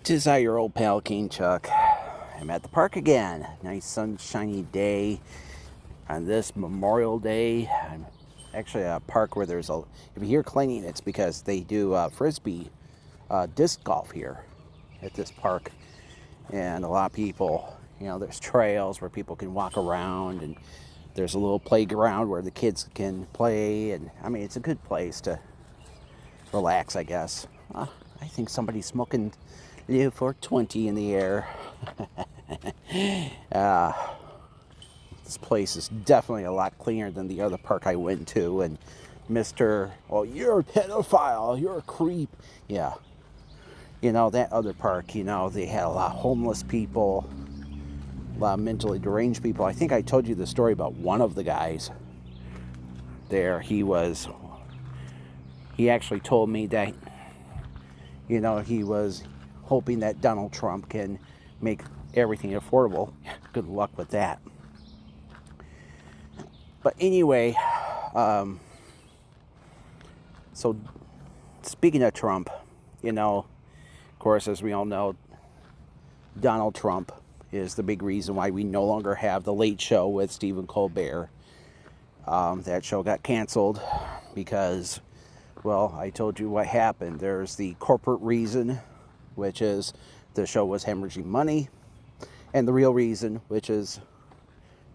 'Tis I, your old pal King Chuck. I'm at the park again. Nice sunshiny day on this Memorial Day. I'm actually at a park where there's a. If you hear clanging, it's because they do frisbee disc golf here at this park, and a lot of people. You know, there's trails where people can walk around, and there's a little playground where the kids can play, and I mean it's a good place to relax, I guess. I think somebody's smoking Leo 420 in the air. This place is definitely a lot cleaner than the other park I went to. And Mr. Oh, you're a pedophile, you're a creep. Yeah. You know, that other park, you know, they had a lot of homeless people, a lot of mentally deranged people. I think I told you the story about one of the guys there. He actually told me that, you know, he was hoping that Donald Trump can make everything affordable. Good luck with that. But anyway, so speaking of Trump, you know, of course, as we all know, Donald Trump is the big reason why we no longer have The Late Show with Stephen Colbert. That show got canceled because, well, I told you what happened. There's the corporate reason, which is the show was hemorrhaging money, and the real reason, which is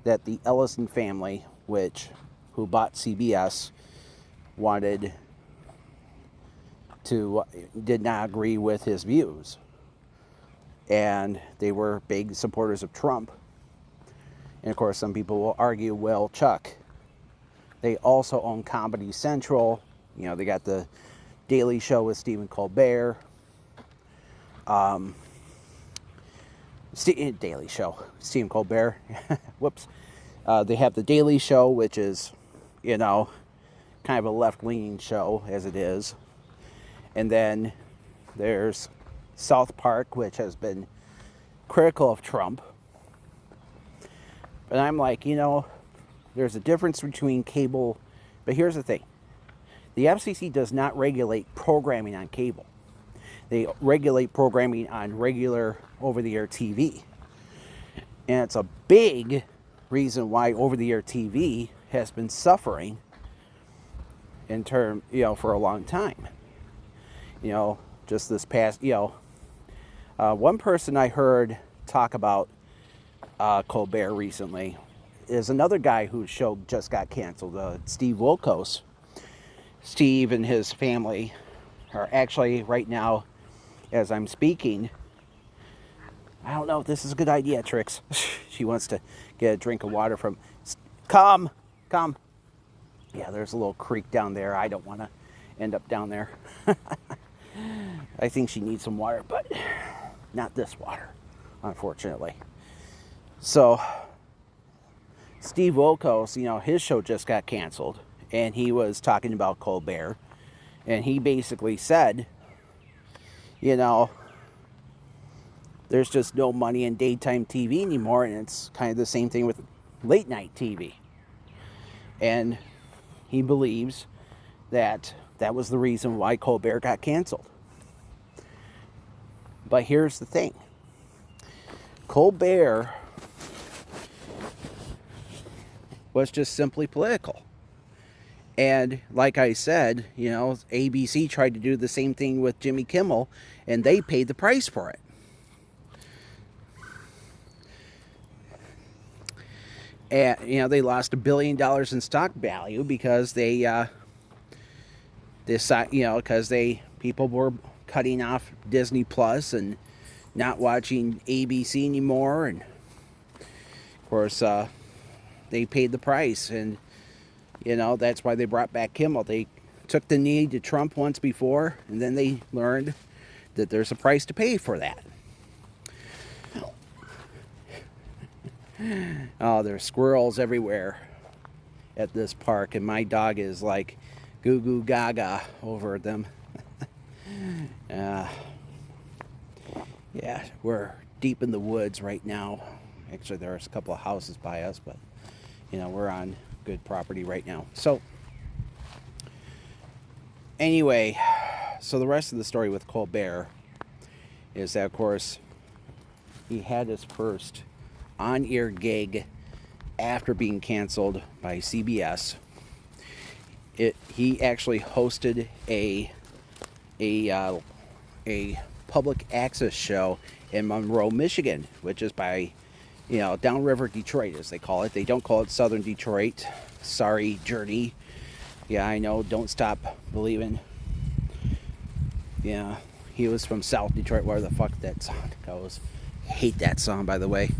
that the Ellison family, who bought CBS, did not agree with his views, and they were big supporters of Trump. And of course, some people will argue, well, Chuck, they also own Comedy Central. You know, they got the Daily Show with Stephen Colbert. Daily Show, Stephen Colbert. Whoops. They have the Daily Show, which is, you know, kind of a left-leaning show as it is. And then there's South Park, which has been critical of Trump. But I'm like, you know, there's a difference between cable. But here's the thing. The FCC does not regulate programming on cable. They regulate programming on regular over-the-air TV. And it's a big reason why over-the-air TV has been suffering for a long time. You know, just this past, one person I heard talk about Colbert recently is another guy whose show just got canceled, Steve Wilkos. Steve and his family are actually right now, as I'm speaking, I don't know if this is a good idea, Trix. She wants to get a drink of water from... Come. Yeah, there's a little creek down there. I don't want to end up down there. I think she needs some water, but not this water, unfortunately. So, Steve Wilkos, you know, his show just got canceled, and he was talking about Colbert, and he basically said, you know, there's just no money in daytime TV anymore, and it's kind of the same thing with late night TV. And he believes that was the reason why Colbert got canceled. But here's the thing. Colbert was just simply political. And like I said, you know, ABC tried to do the same thing with Jimmy Kimmel, and they paid the price for it. And, you know, they lost $1 billion in stock value because people were cutting off Disney Plus and not watching ABC anymore. And of course, they paid the price, and you know, that's why they brought back Kimmel. They took the knee to Trump once before, and then they learned that there's a price to pay for that. Oh, there's squirrels everywhere at this park, and my dog is like goo goo gaga over them. Yeah, we're deep in the woods right now. Actually, there's a couple of houses by us, but you know, we're on good property right now. So anyway, so the rest of the story with Colbert is that, of course, he had his first on-air gig after being canceled by CBS. He actually hosted a public access show in Monroe, Michigan, which is by, downriver Detroit, as they call it. They don't call it Southern Detroit. Sorry, Journey. Yeah, I know. Don't stop believing. Yeah, he was from South Detroit, where the fuck that song goes. Hate that song, by the way.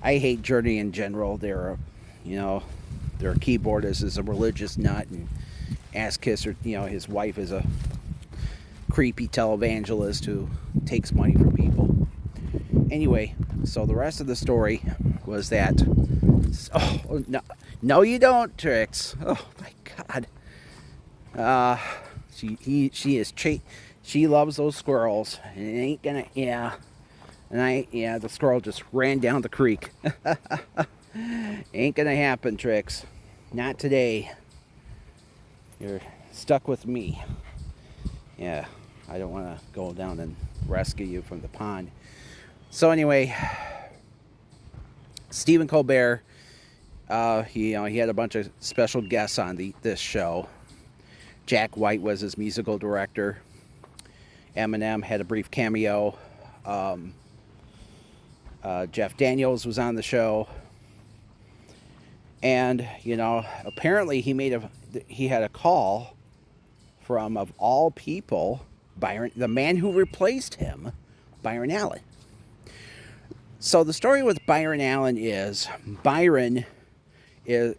I hate Journey in general. Their keyboardist is a religious nut, and ass kisser. His wife is a creepy televangelist who takes money from people. Anyway, so the rest of the story was that. Oh no, you don't, Trix. Oh my God. She loves those squirrels, and it ain't gonna. Yeah. And the squirrel just ran down the creek. Ain't gonna happen, Trix. Not today. You're stuck with me. Yeah, I don't want to go down and rescue you from the pond. So anyway, Stephen Colbert, he had a bunch of special guests on this show. Jack White was his musical director. Eminem had a brief cameo. Jeff Daniels was on the show, and apparently he had a call from, of all people, the man who replaced him, Byron Allen. So the story with Byron Allen is Byron is,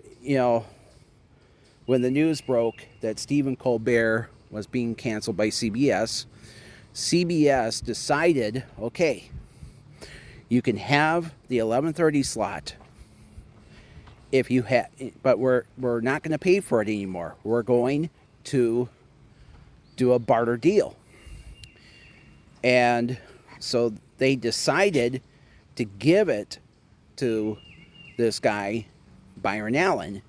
when the news broke that Stephen Colbert was being canceled by CBS decided, okay, you can have the 11:30 slot if you have, but we're not going to pay for it anymore. We're going to do a barter deal. And so they decided to give it to this guy, Byron Allen.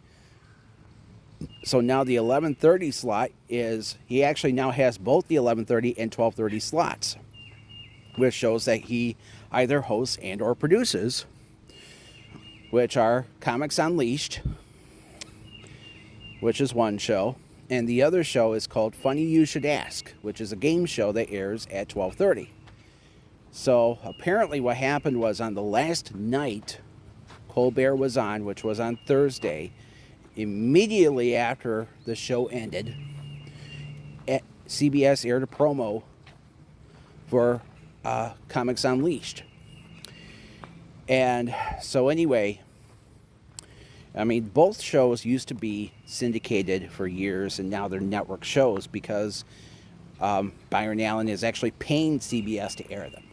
So now the 11:30 slot he actually now has both the 11:30 and 12:30 slots, which shows that he either hosts and or produces, which are Comics Unleashed, which is one show, and the other show is called Funny You Should Ask, which is a game show that airs at 12:30. So apparently what happened was, on the last night Colbert was on, which was on Thursday, immediately after the show ended, CBS aired a promo for Comics Unleashed. And so anyway, both shows used to be syndicated for years, and now they're network shows because Byron Allen is actually paying CBS to air them,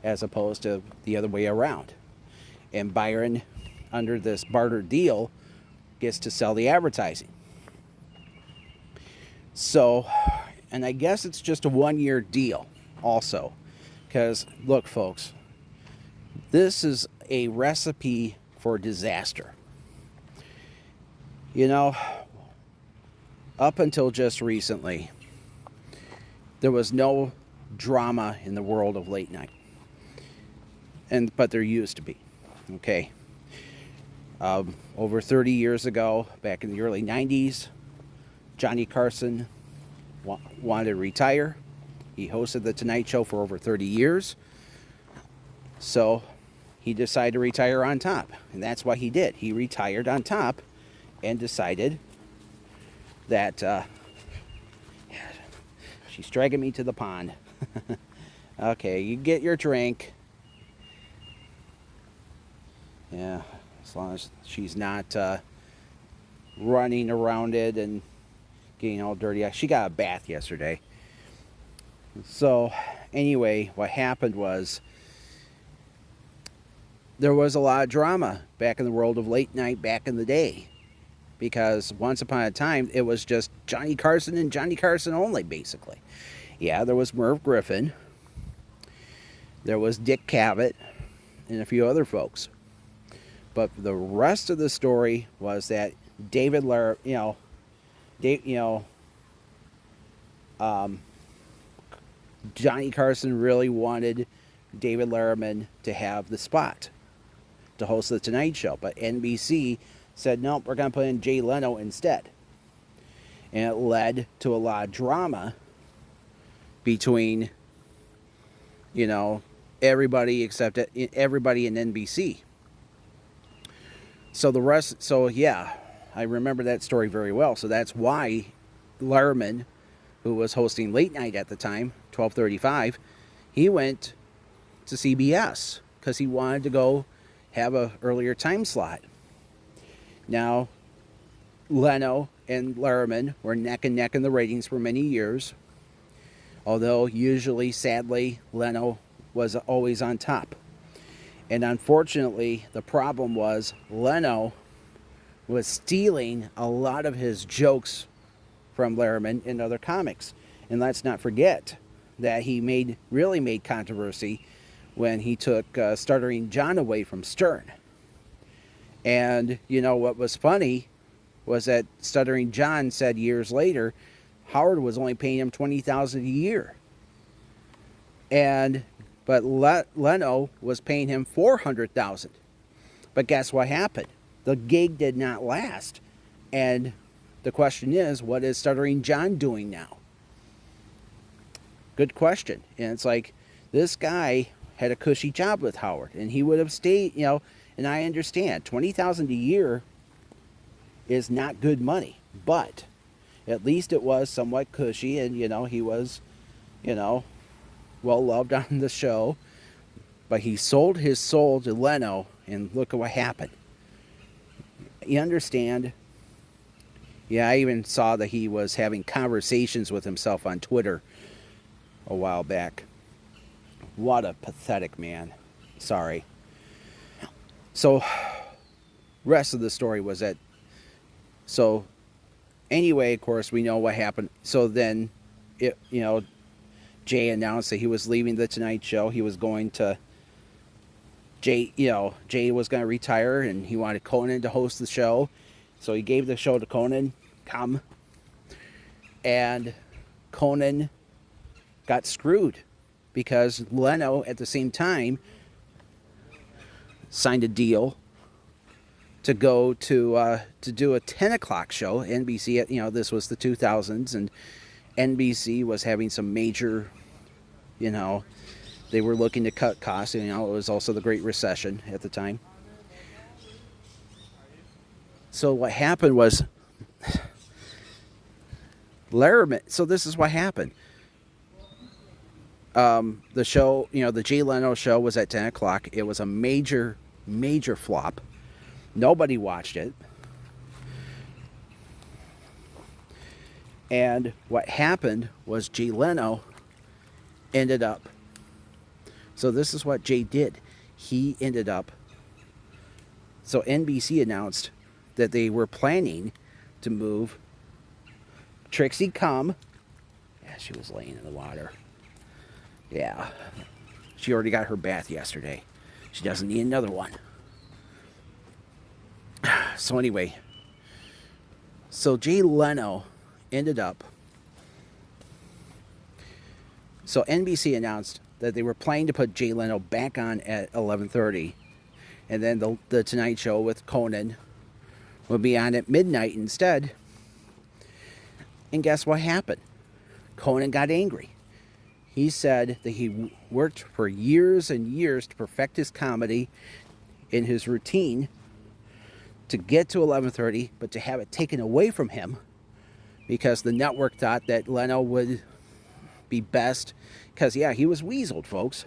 as opposed to the other way around. And Byron, under this barter deal, gets to sell the advertising. So, and I guess it's just a 1-year deal also. Because, look, folks, this is a recipe for disaster. Up until just recently, there was no drama in the world of late night. But there used to be, okay? Over 30 years ago, back in the early 90s, Johnny Carson wanted to retire. He hosted The Tonight Show for over 30 years. So he decided to retire on top. And that's what he did. He retired on top and decided that... she's dragging me to the pond. Okay, you get your drink. Yeah, as long as she's not running around it and getting all dirty. She got a bath yesterday. So, anyway, what happened was there was a lot of drama back in the world of late night back in the day. Because once upon a time, it was just Johnny Carson and Johnny Carson only, basically. Yeah, there was Merv Griffin. There was Dick Cavett and a few other folks. But the rest of the story was that David Johnny Carson really wanted David Letterman to have the spot to host the Tonight Show, but NBC said, nope, we're going to put in Jay Leno instead. And it led to a lot of drama between, everybody except everybody in NBC. So yeah, I remember that story very well. So that's why Letterman, who was hosting late night at the time, 12:35, he went to CBS because he wanted to go have a earlier time slot. Now, Leno and Letterman were neck and neck in the ratings for many years, although usually, sadly, Leno was always on top. And unfortunately, the problem was Leno was stealing a lot of his jokes from Letterman and other comics. And let's not forget that he really made controversy when he took Stuttering John away from Stern. And, what was funny was that Stuttering John said years later, Howard was only paying him $20,000 a year. But Leno was paying him $400,000. But guess what happened? The gig did not last. And the question is, what is Stuttering John doing now? Good question. And it's like, this guy had a cushy job with Howard, and he would have stayed, and I understand, $20,000 a year is not good money, but at least it was somewhat cushy, and, he was, well loved on the show. But he sold his soul to Leno, and look at what happened. You understand? Yeah, I even saw that he was having conversations with himself on Twitter a while back. What a pathetic man. Sorry. So, rest of the story was that, so anyway, of course, we know what happened. So then, Jay announced that he was leaving the Tonight Show. He was going to, Jay was going to retire, and he wanted Conan to host the show. So he gave the show to Conan, and Conan got screwed because Leno, at the same time, signed a deal to go to do a 10 o'clock show. NBC, this was the 2000s, and NBC was having some major, they were looking to cut costs. It was also the Great Recession at the time. So what happened was, Letterman, so this is what happened. The show, the Jay Leno show was at 10 o'clock. It was a major, major flop. Nobody watched it. And what happened was Jay Leno ended up, so this is what Jay did. He ended up, so NBC announced that they were planning to move Trixie Cum. Yeah, she was laying in the water. Yeah. She already got her bath yesterday. She doesn't need another one. So anyway. So Jay Leno ended up. So NBC announced that they were planning to put Jay Leno back on at 11:30. And then the Tonight Show with Conan would be on at midnight instead. And guess what happened? Conan got angry. He said that he worked for years and years to perfect his comedy in his routine to get to 11:30, but to have it taken away from him because the network thought that Leno would be best. Because, yeah, he was weaseled, folks.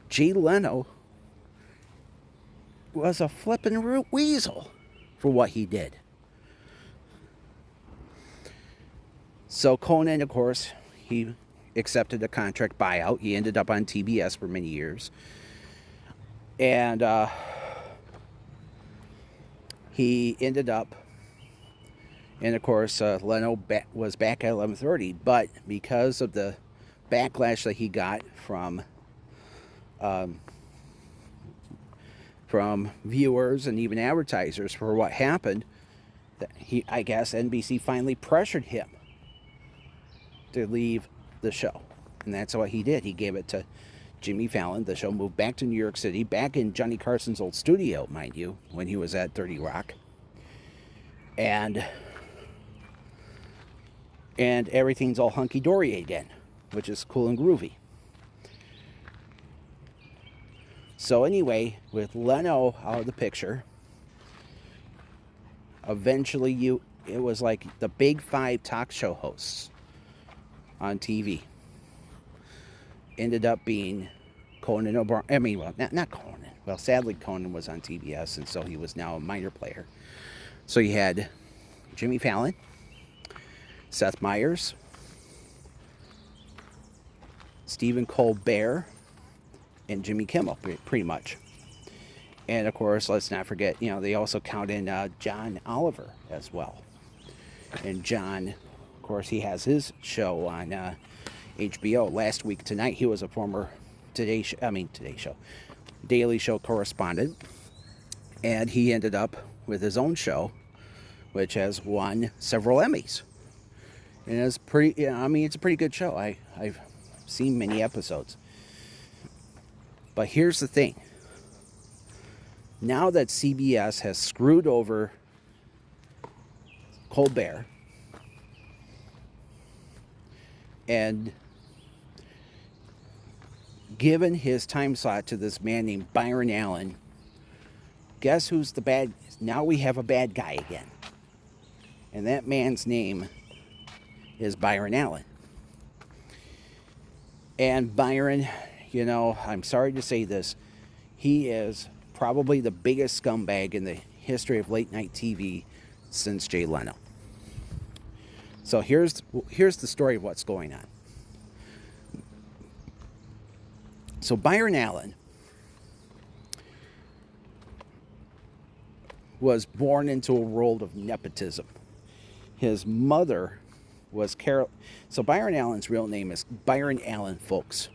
Jay Leno was a flippin' weasel for what he did. So Conan, of course, he accepted a contract buyout. He ended up on TBS for many years. And he ended up, and of course, Leno was back at 11:30. But because of the backlash that he got from viewers and even advertisers for what happened, I guess NBC finally pressured him to leave the show. And that's what he did. He gave it to Jimmy Fallon. The show moved back to New York City, back in Johnny Carson's old studio, mind you, when he was at 30 Rock. And everything's all hunky-dory again, which is cool and groovy. So anyway, with Leno out of the picture, eventually it was like the big five talk show hosts on TV ended up being Conan O'Brien. I mean, well, not Conan. Well, sadly, Conan was on TBS, and so he was now a minor player. So you had Jimmy Fallon, Seth Meyers, Stephen Colbert, and Jimmy Kimmel, pretty much. And of course, let's not forget, they also count in John Oliver as well. And John, of course, he has his show on HBO. Last week tonight, he was a former Daily Show correspondent, and he ended up with his own show, which has won several Emmys. And it's it's a pretty good show. I've seen many episodes. But here's the thing. Now that CBS has screwed over Colbert and given his time slot to this man named Byron Allen, guess who's the bad? Now we have a bad guy again. And that man's name is Byron Allen. And Byron, I'm sorry to say this, he is probably the biggest scumbag in the history of late night TV since Jay Leno. So here's the story of what's going on. So Byron Allen was born into a world of nepotism. His mother was Carol. So Byron Allen's real name is Byron Allen, folks.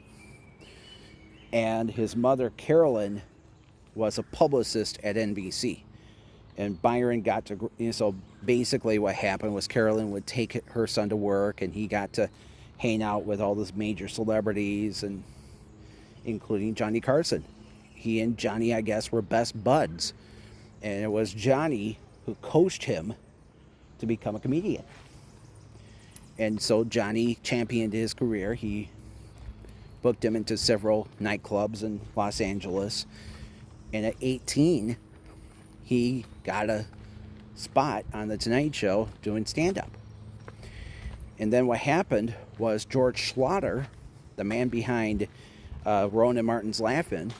And his mother, Carolyn, was a publicist at NBC. And Byron got to, so basically what happened was Carolyn would take her son to work, and he got to hang out with all those major celebrities, and including Johnny Carson. He and Johnny, I guess, were best buds. And it was Johnny who coached him to become a comedian. And so Johnny championed his career. He booked him into several nightclubs in Los Angeles. And at 18, he got a spot on The Tonight Show doing stand-up. And then what happened was George Schlatter, the man behind Rowan and Martin's Laugh-In,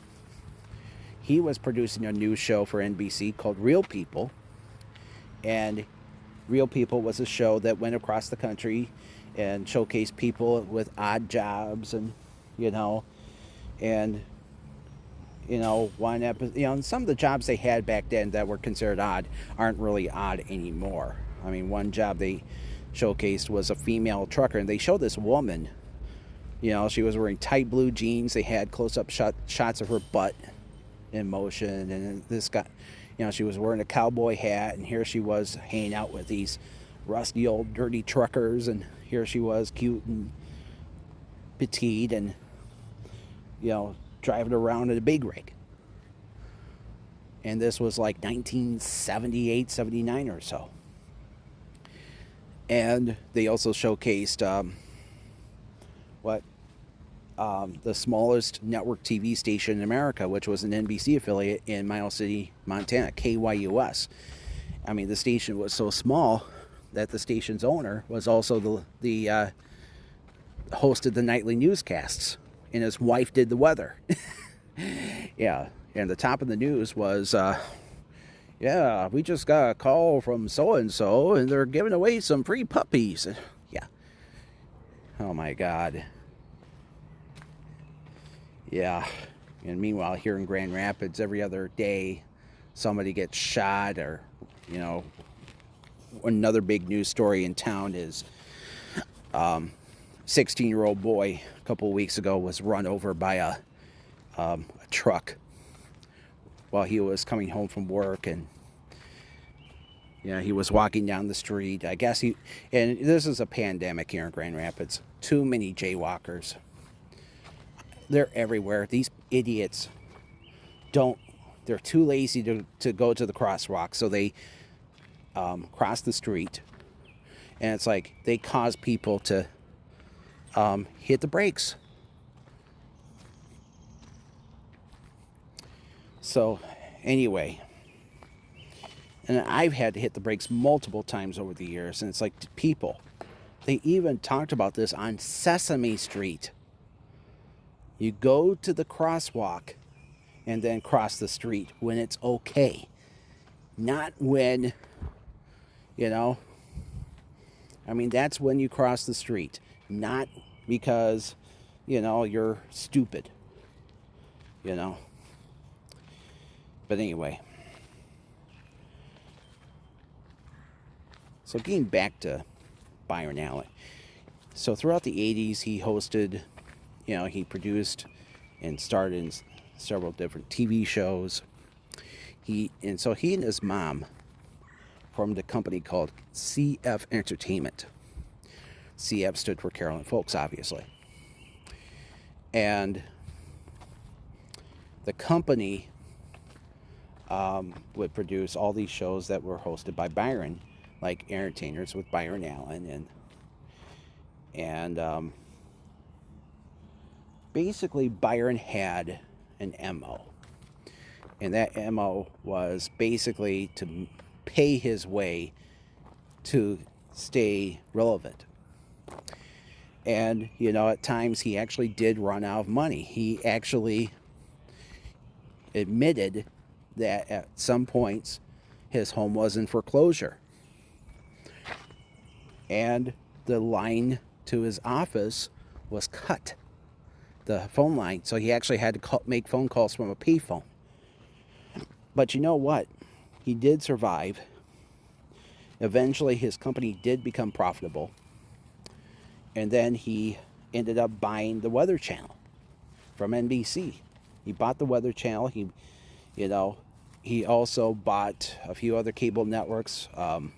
he was producing a new show for NBC called Real People. And Real People was a show that went across the country and showcased people with odd jobs and, one episode, some of the jobs they had back then that were considered odd aren't really odd anymore. I mean, one job they showcased was a female trucker, and they showed this woman, she was wearing tight blue jeans. They had close-up shots of her butt in motion, and this guy, she was wearing a cowboy hat, and here she was hanging out with these rusty old dirty truckers, and here she was cute and petite and, driving around in a big rig. And this was like 1978, 79 or so. And they also showcased the smallest network TV station in America, which was an NBC affiliate in Miles City, Montana, KYUS. I mean, the station was so small that the station's owner was also the hosted the nightly newscasts, and his wife did the weather. Yeah, and the top of the news was, we just got a call from so-and-so, and they're giving away some free puppies. Yeah. Oh, my God. Yeah. And meanwhile, here in Grand Rapids, every other day, somebody gets shot, or, another big news story in town is 16-year-old boy a couple of weeks ago was run over by a truck while he was coming home from work, and he was walking down the street. I guess and this is a pandemic here in Grand Rapids. Too many jaywalkers. they're everywhere. These idiots they're too lazy to go to the crosswalk, so they cross the street. And it's like they cause people to hit the brakes. So anyway, and I've had to hit the brakes multiple times over the years, and it's like people. They even talked about this on Sesame Street. You go to the crosswalk and then cross the street when it's okay. Not when, that's when you cross the street. Not because, you're stupid. But anyway. So getting back to Byron Allen. So throughout the 80s, he hosted, he produced and starred in several different TV shows. He and his mom formed a company called CF Entertainment. CF stood for Carolyn Folks, obviously. And the company would produce all these shows that were hosted by Byron, like Entertainers with Byron Allen, and basically Byron had an MO, and that MO was basically to pay his way to stay relevant. And at times he actually did run out of money. He actually admitted that at some points his home was in foreclosure. And the line to his office was cut, the phone line. So he actually had to make phone calls from a payphone. But you know what? He did survive. Eventually, his company did become profitable. And then he ended up buying the Weather Channel from NBC. He bought the Weather Channel. He also bought a few other cable networks. But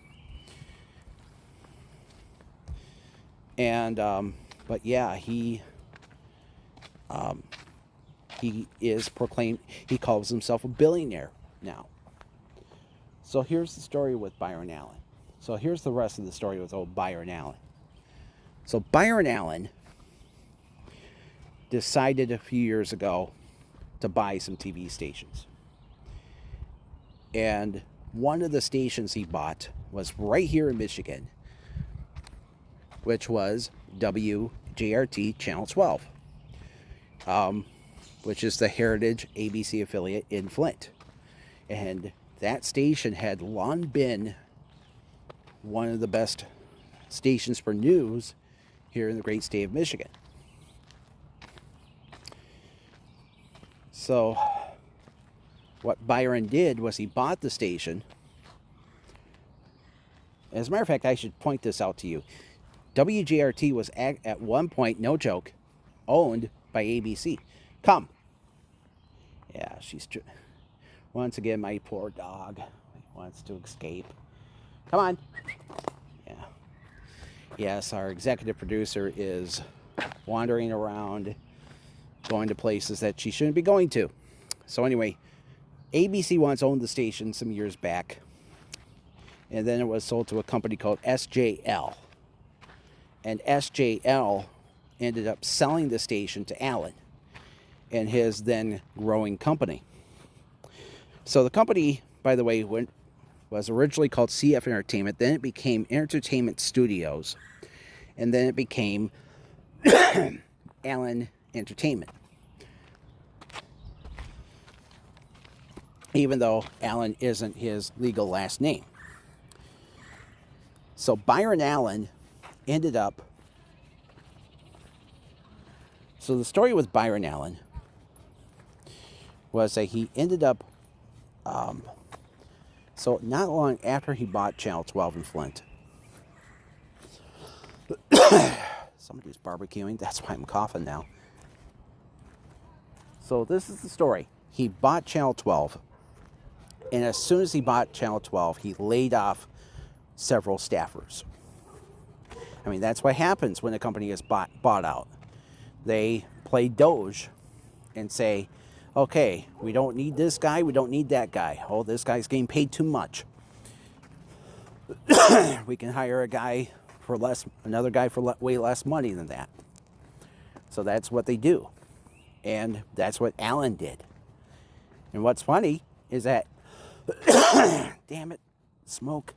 yeah, he is proclaimed, he calls himself a billionaire now. So here's the story with Byron Allen. So here's the rest of the story with old Byron Allen. So Byron Allen decided a few years ago to buy some TV stations. And one of the stations he bought was right here in Michigan, which was WJRT Channel 12, which is the Heritage ABC affiliate in Flint. And that station had long been one of the best stations for news here in the great state of Michigan. So what Byron did was he bought the station. As a matter of fact, I should point this out to you. WJRT was at one point, no joke, owned by ABC. Come. Yeah, once again, my poor dog wants to escape. Come on. Yeah. Yes, our executive producer is wandering around, going to places that she shouldn't be going to. So anyway, ABC once owned the station some years back, and then it was sold to a company called SJL. And SJL ended up selling the station to Allen and his then growing company. So the company, by the way, was originally called CF Entertainment. Then it became Entertainment Studios. And then it became Allen Entertainment. Even though Allen isn't his legal last name. So Byron Allen ended up... So the story with Byron Allen was that he ended up... so not long after he bought Channel 12 in Flint... Somebody's barbecuing. That's why I'm coughing now. So this is the story. He bought Channel 12. And as soon as he bought Channel 12, he laid off several staffers. I mean, that's what happens when a company is bought out. They play Doge and say, okay, we don't need this guy, we don't need that guy. Oh, this guy's getting paid too much. We can hire a guy for less, another guy for way less money than that. So that's what they do. And that's what Allen did. And what's funny is that, damn it, smoke.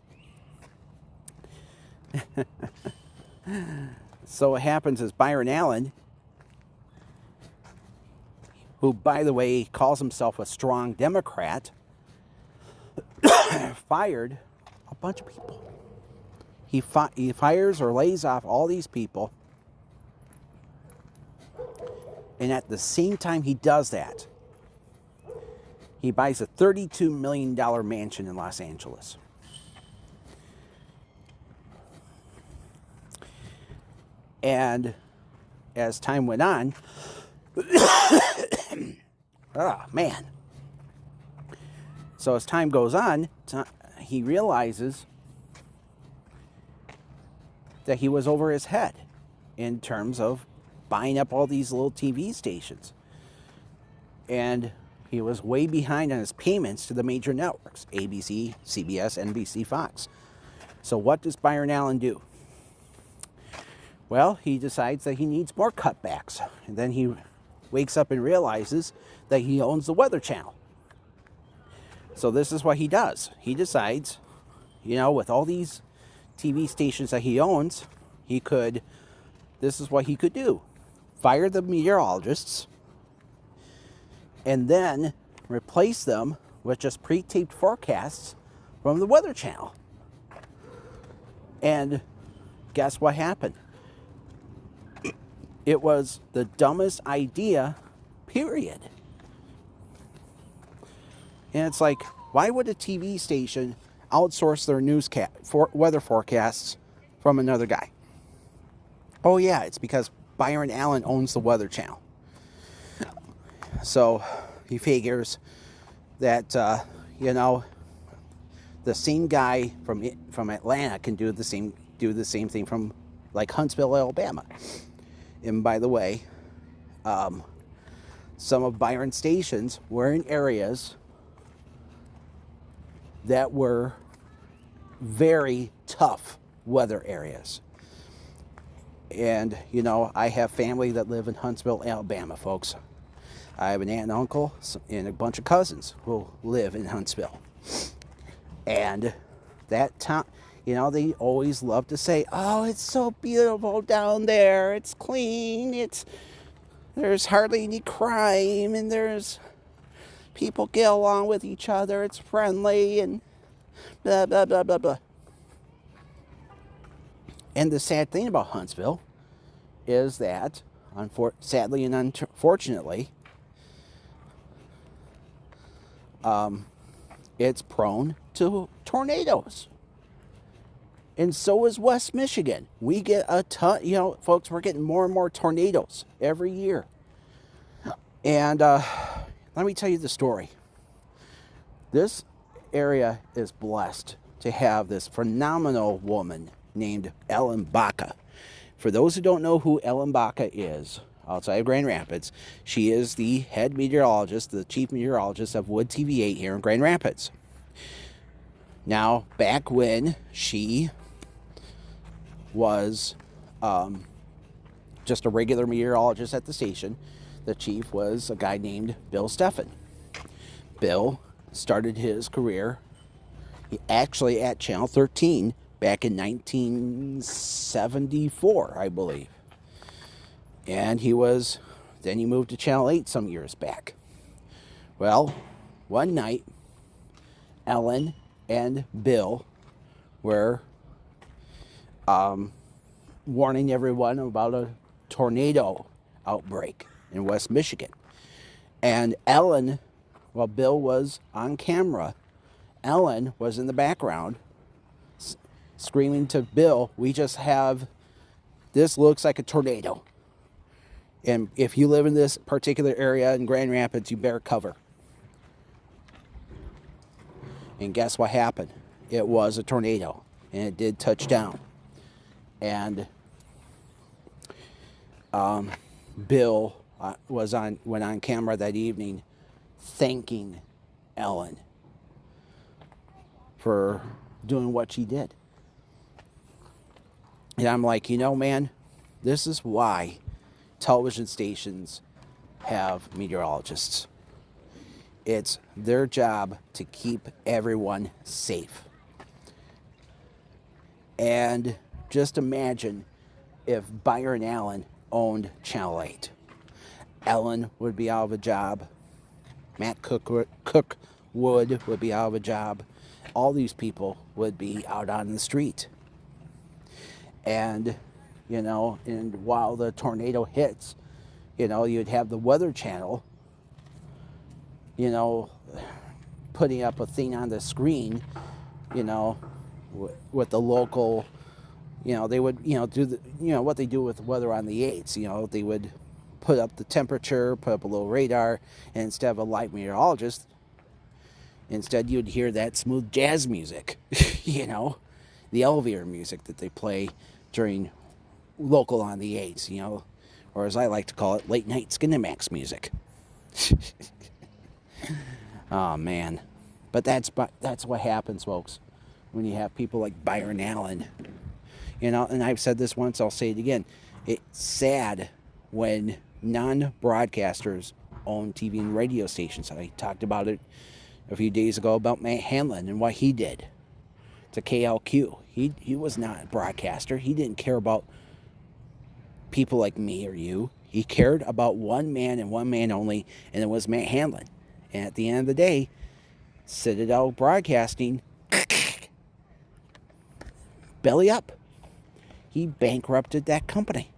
So what happens is Byron Allen, who, by the way, calls himself a strong Democrat, fired a bunch of people. He fires or lays off all these people. And at the same time he does that, he buys a $32 million mansion in Los Angeles. And as time went on, oh man. So as time goes on, he realizes that he was over his head in terms of buying up all these little TV stations. And he was way behind on his payments to the major networks, ABC, CBS, NBC, Fox. So what does Byron Allen do? Well, he decides that he needs more cutbacks. And then he wakes up and realizes that he owns the Weather Channel. So this is what he does. He decides, with all these TV stations that he owns, this is what he could do. Fire the meteorologists and then replace them with just pre-taped forecasts from the Weather Channel. And guess what happened? It was the dumbest idea, period. And it's like, why would a TV station outsource their weather forecasts from another guy? Oh yeah, it's because Byron Allen owns the Weather Channel. So he figures that, the same guy from Atlanta can do the same thing from like Huntsville, Alabama. And by the way, some of Byron's stations were in areas that were very tough weather areas. And, I have family that live in Huntsville, Alabama, folks. I have an aunt and uncle and a bunch of cousins who live in Huntsville. And that town, they always love to say, oh, it's so beautiful down there. It's clean. There's hardly any crime, and there's people get along with each other. It's friendly, and blah, blah, blah, blah, blah. And the sad thing about Huntsville is that, sadly and unfortunately, it's prone to tornadoes. And so is West Michigan. We get a ton, folks, we're getting more and more tornadoes every year. And let me tell you the story. This area is blessed to have this phenomenal woman named Ellen Baca. For those who don't know who Ellen Baca is, outside of Grand Rapids, she is the head meteorologist, the chief meteorologist of Wood TV8 here in Grand Rapids. Now, back when she was just a regular meteorologist at the station, the chief was a guy named Bill Steffen. Bill started his career actually at Channel 13 back in 1974, I believe. And then he moved to Channel 8 some years back. Well, one night, Ellen and Bill were warning everyone about a tornado outbreak in West Michigan. And Ellen, while Bill was on camera, Ellen was in the background screaming to Bill, this looks like a tornado. And if you live in this particular area in Grand Rapids, you better cover. And guess what happened? It was a tornado, and it did touch down. And Bill went on camera that evening thanking Ellen for doing what she did. And I'm like, man, this is why television stations have meteorologists. It's their job to keep everyone safe. And just imagine if Byron Allen owned Channel 8. Ellen would be out of a job. Matt Cookwood would be out of a job. All these people would be out on the street. And, and while the tornado hits, you'd have the Weather Channel, putting up a thing on the screen, with the local, they would, do the, what they do with weather on the 8s, they would put up the temperature, put up a little radar, and instead of a live meteorologist, instead you'd hear that smooth jazz music, the elevator music that they play during local on the 8s, or as I like to call it, late night Skinamax music. Oh man, but that's what happens, folks, when you have people like Byron Allen. And I've said this once, I'll say it again. It's sad when non-broadcasters own TV and radio stations. I talked about it a few days ago about Matt Hanlon and what he did to KLQ. He was not a broadcaster. He didn't care about people like me or you. He cared about one man and one man only, and it was Matt Hanlon. And at the end of the day, Citadel Broadcasting, belly up. He bankrupted that company.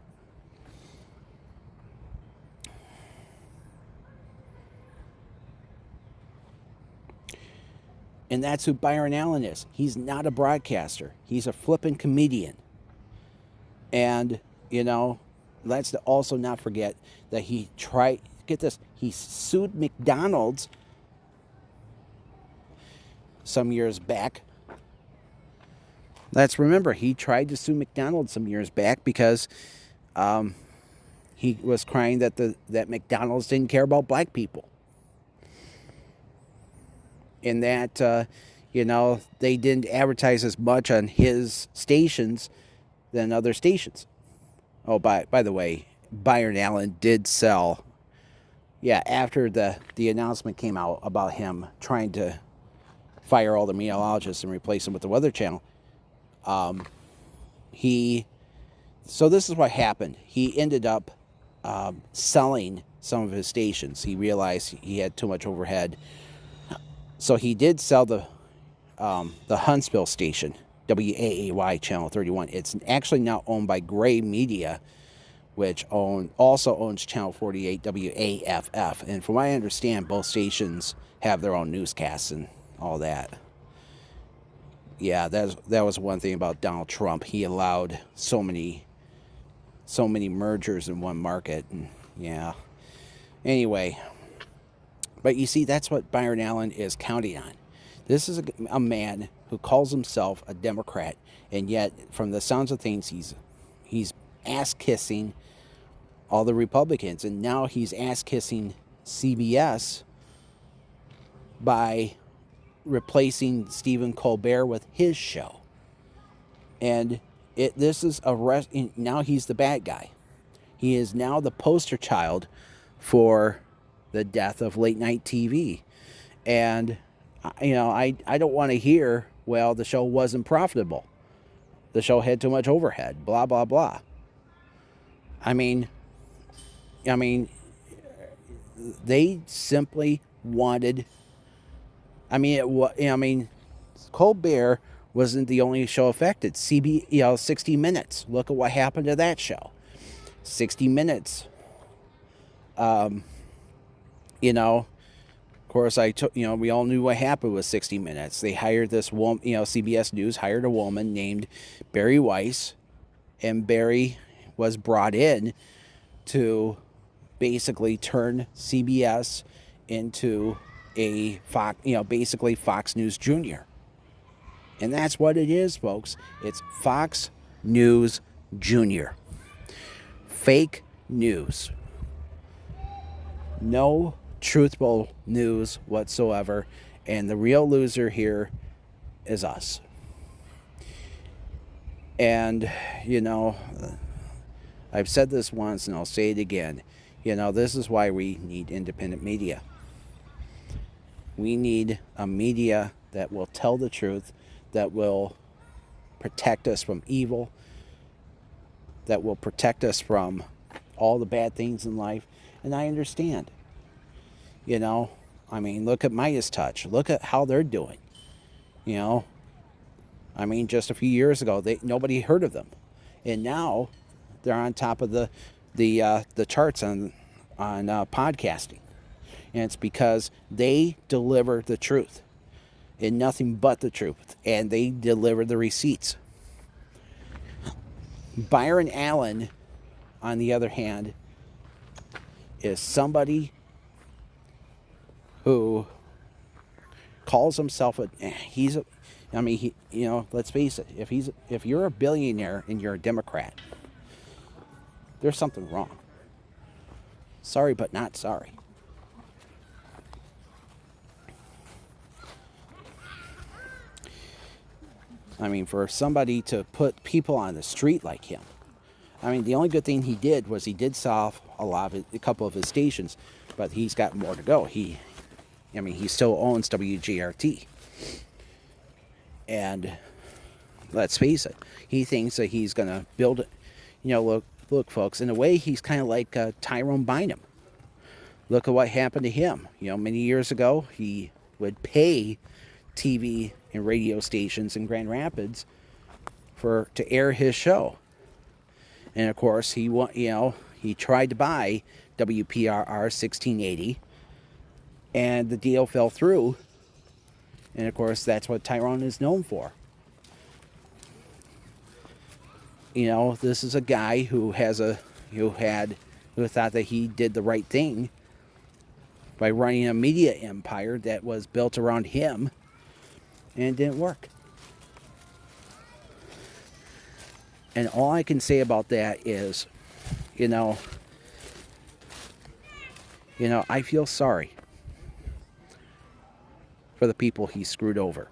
And that's who Byron Allen is. He's not a broadcaster. He's a flippin' comedian. And, let's also not forget that he tried, get this, he sued McDonald's some years back. Let's remember, he tried to sue McDonald's some years back because he was crying that that McDonald's didn't care about black people. And that, they didn't advertise as much on his stations than other stations. Oh, by the way, Byron Allen did sell, after the announcement came out about him trying to fire all the meteorologists and replace them with the Weather Channel, so this is what happened. He ended up selling some of his stations. He realized he had too much overhead. So he did sell the Huntsville station, WAAY Channel 31. It's actually now owned by Gray Media, which also owns Channel 48, WAFF. And from what I understand, both stations have their own newscasts and all that. Yeah, that was one thing about Donald Trump. He allowed so many mergers in one market. And anyway. But you see, that's what Byron Allen is counting on. This is a man who calls himself a Democrat, and yet, from the sounds of things, he's ass-kissing all the Republicans. And now he's ass-kissing CBS by replacing Stephen Colbert with his show. And now he's the bad guy. He is now the poster child for the death of late night TV. And I don't want to hear, well, the show wasn't profitable, the show had too much overhead, blah blah blah. I mean they simply wanted, Colbert wasn't the only show affected. 60 Minutes, look at what happened to that show. 60 Minutes, of course, we all knew what happened with 60 Minutes. They hired this woman, CBS News hired a woman named Barry Weiss, and Barry was brought in to basically turn CBS into a Fox, basically Fox News Junior. And that's what it is, folks. It's Fox News Junior. Fake news. No truthful news whatsoever. And the real loser here is us. And, I've said this once and I'll say it again. This is why we need independent media. We need a media that will tell the truth, that will protect us from evil, that will protect us from all the bad things in life. And I understand. Look at Midas Touch. Look at how they're doing. Just a few years ago, nobody heard of them. And now they're on top of the charts on podcasting. And it's because they deliver the truth and nothing but the truth. And they deliver the receipts. Byron Allen, on the other hand, is somebody who calls himself let's face it, if you're a billionaire and you're a Democrat, there's something wrong. Sorry, but not sorry. For somebody to put people on the street like him, the only good thing he did was he did solve a couple of his stations, but he's got more to go. He still owns WGRT. And let's face it, he thinks that he's going to build it. Look, folks, in a way, he's kind of like Tyrone Bynum. Look at what happened to him. Many years ago, he would pay TV and radio stations in Grand Rapids to air his show. And of course, he tried to buy WPRR 1680, and the deal fell through. And of course, that's what Tyrone is known for. This is a guy who thought that he did the right thing by running a media empire that was built around him, and it didn't work. And all I can say about that is, I feel sorry for the people he screwed over.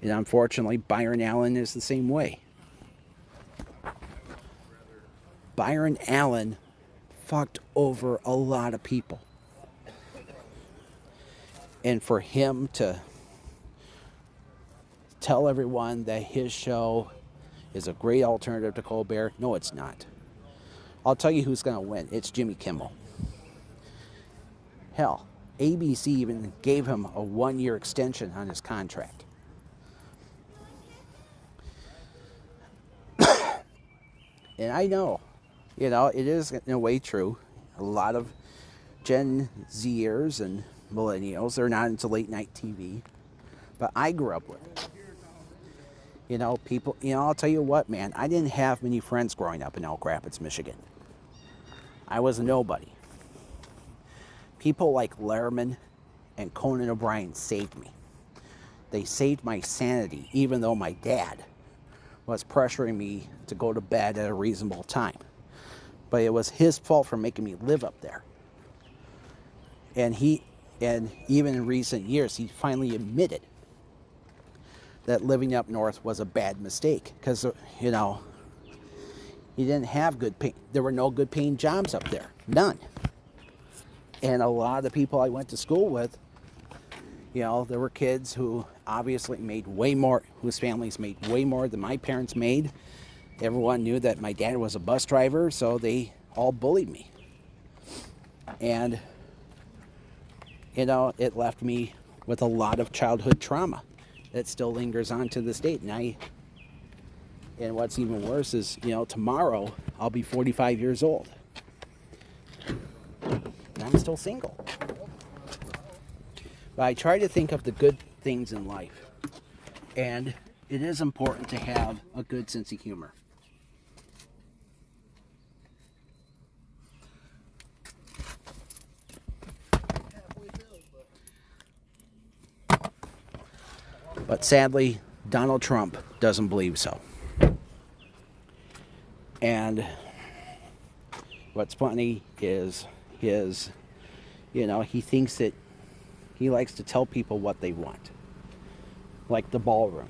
And unfortunately, Byron Allen is the same way. Byron Allen fucked over a lot of people. And for him to tell everyone that his show is a great alternative to Colbert, no, it's not. I'll tell you who's going to win. It's Jimmy Kimmel. Hell, ABC even gave him a 1-year extension on his contract. And I know, it is in a way true. A lot of Gen Zers and millennials, they're not into late night TV. But I grew up with it. People, I'll tell you what, man, I didn't have many friends growing up in Elk Rapids, Michigan. I was a nobody. People like Leno and Conan O'Brien saved me. They saved my sanity, even though my dad was pressuring me to go to bed at a reasonable time. But it was his fault for making me live up there. And even in recent years, he finally admitted that living up north was a bad mistake. Because, he didn't have good pay. There were no good paying jobs up there. None. And a lot of the people I went to school with, there were kids who obviously made way more, whose families made way more than my parents made. Everyone knew that my dad was a bus driver, so they all bullied me. And, it left me with a lot of childhood trauma that still lingers on to this date. And what's even worse is, tomorrow I'll be 45 years old. And I'm still single. But I try to think of the good things in life. And it is important to have a good sense of humor. But sadly, Donald Trump doesn't believe so. And what's funny is He thinks that he likes to tell people what they want. Like the ballroom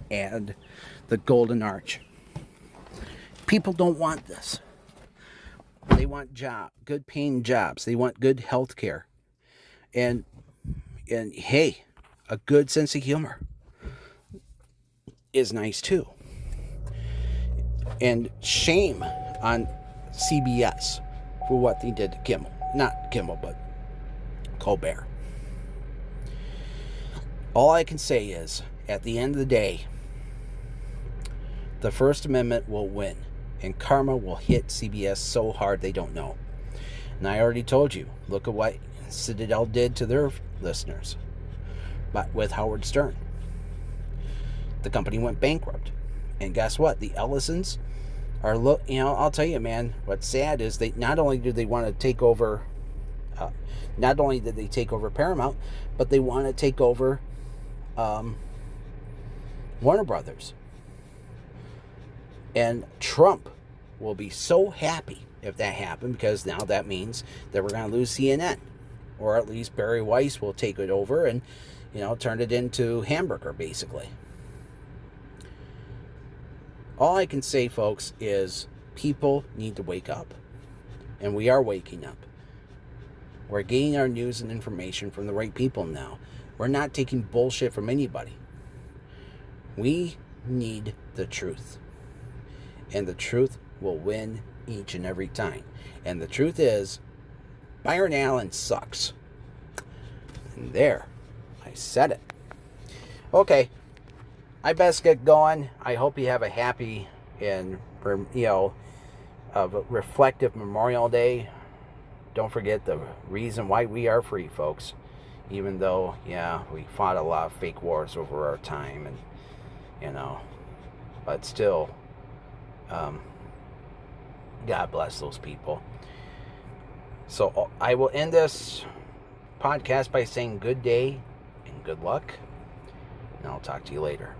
and the Golden Arch. People don't want this. They want good paying jobs. They want good health care. And hey, a good sense of humor is nice too. And shame on CBS for what they did to Kimmel. Not Kimmel, but Colbert. All I can say is, at the end of the day, the First Amendment will win. And karma will hit CBS so hard they don't know. And I already told you, look at what Citadel did to their listeners. But with Howard Stern. The company went bankrupt. And guess what? The Ellisons are, I'll tell you, man, what's sad is they not only did they want to take over, not only did they take over Paramount, but they want to take over Warner Brothers. And Trump will be so happy if that happened, because now that means that we're going to lose CNN. Or at least Barry Weiss will take it over and, turn it into Hamburger, basically. All I can say, folks, is people need to wake up. And we are waking up. We're getting our news and information from the right people now. We're not taking bullshit from anybody. We need the truth. And the truth will win each and every time. And the truth is, Byron Allen sucks. And there, I said it. Okay, I best get going. I hope you have a happy and, reflective Memorial Day. Don't forget the reason why we are free, folks. Even though, we fought a lot of fake wars over our time, and, but still, God bless those people. So I will end this podcast by saying good day and good luck. And I'll talk to you later.